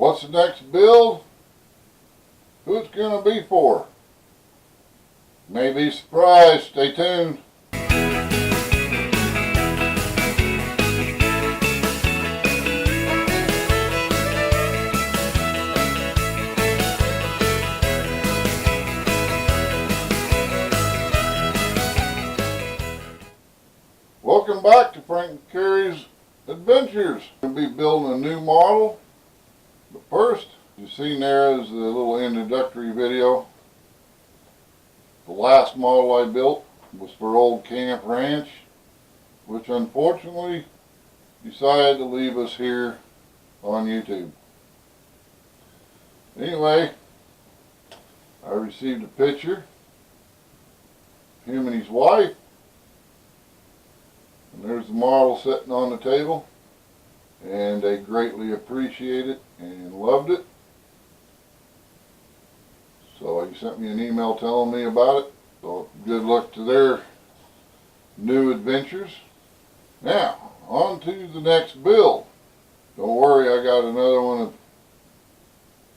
What's the next build? Who it's going to be for? May be surprised. Stay tuned. Welcome back to FrankNCarrie's Adventures. We'll be building a new model. But first, you've seen there is the little introductory video. The last model I built was for Old Camp Ranch, which unfortunately decided to leave us here on YouTube. Anyway, I received a picture of him and his wife. And there's the model sitting on the table, and they greatly appreciate it and loved it. So he sent me an email telling me about it. So good luck to their new adventures. Now, on to the next build. Don't worry, I got another one of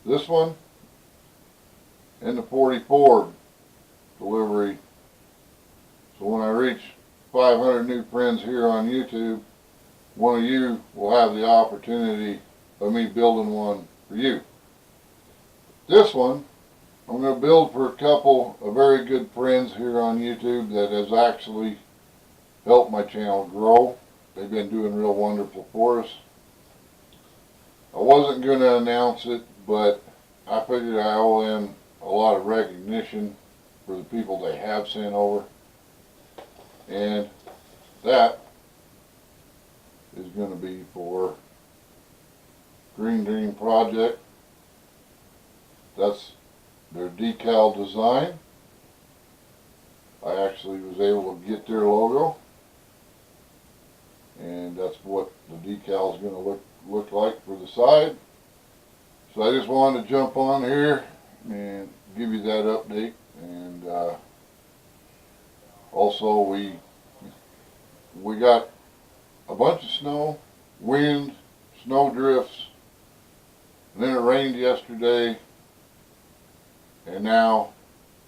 this one and the 44 delivery. So when I reach 500 new friends here on YouTube, one of you will have the opportunity of me building one for you. This one, I'm going to build for a couple of very good friends here on YouTube that has actually helped my channel grow. They've been doing real wonderful for us. I wasn't going to announce it, but I figured I owe them a lot of recognition for the people they have sent over. And that is going to be for Green Dream Project. That's their decal design. I actually was able to get their logo, and that's what the decal is going to look like for the side. So I just wanted to jump on here and give you that update. And also we got a bunch of snow, wind, snow drifts, and then it rained yesterday, and now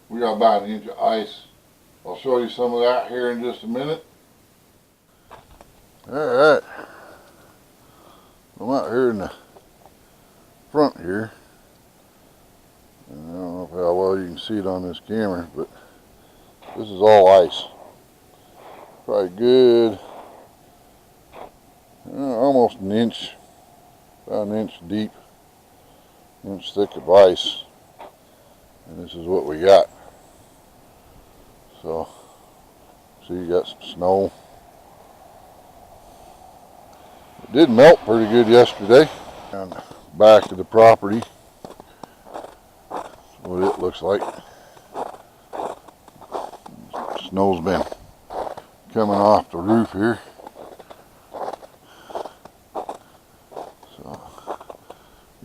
we got about an inch of ice. I'll show you some of that here in just a minute. Alright, I'm out here in the front here. And I don't know how well you can see it on this camera, but this is all ice. Probably good, almost an inch, about an inch deep, an inch thick of ice. And this is what we got. So, see, you got some snow. It did melt pretty good yesterday. And back to the property, that's what it looks like. Snow's been coming off the roof here. So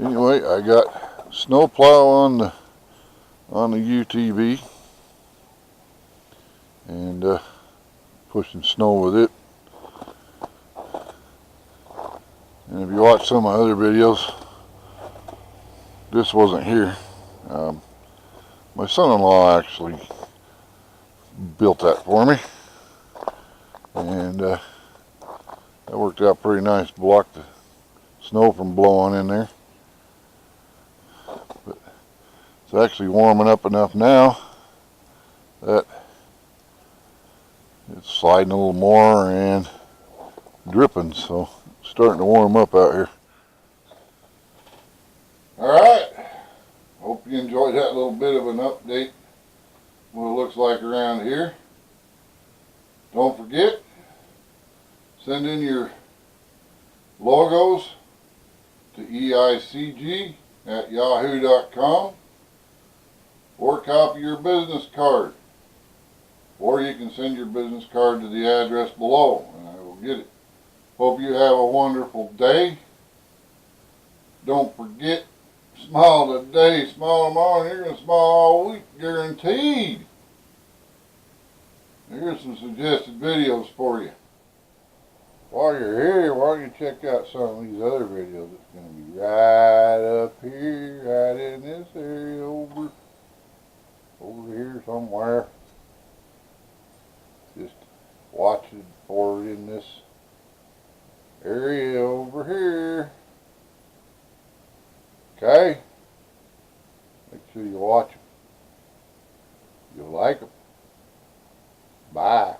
anyway, I got snow plow on the UTV and pushing snow with it. And if you watch some of my other videos, this wasn't here. My son-in-law actually built that for me, and that worked out pretty nice. Blocked the snow from blowing in there. But it's actually warming up enough now that it's sliding a little more and dripping, so it's starting to warm up out here. Alright, hope you enjoyed that little bit of an update, what it looks like around here. Don't forget, send in your logos to eicg@yahoo.com, or copy your business card, or you can send your business card to the address below and I will get it. Hope you have a wonderful day. Don't forget, smile today, smile tomorrow, and you're going to smile all week, guaranteed. Here's some suggested videos for you. While you're here, why don't you check out some of these other videos? It's going to be right up somewhere. Just watching for it in this area over here. Okay? Make sure you watch them. You'll like them. Bye.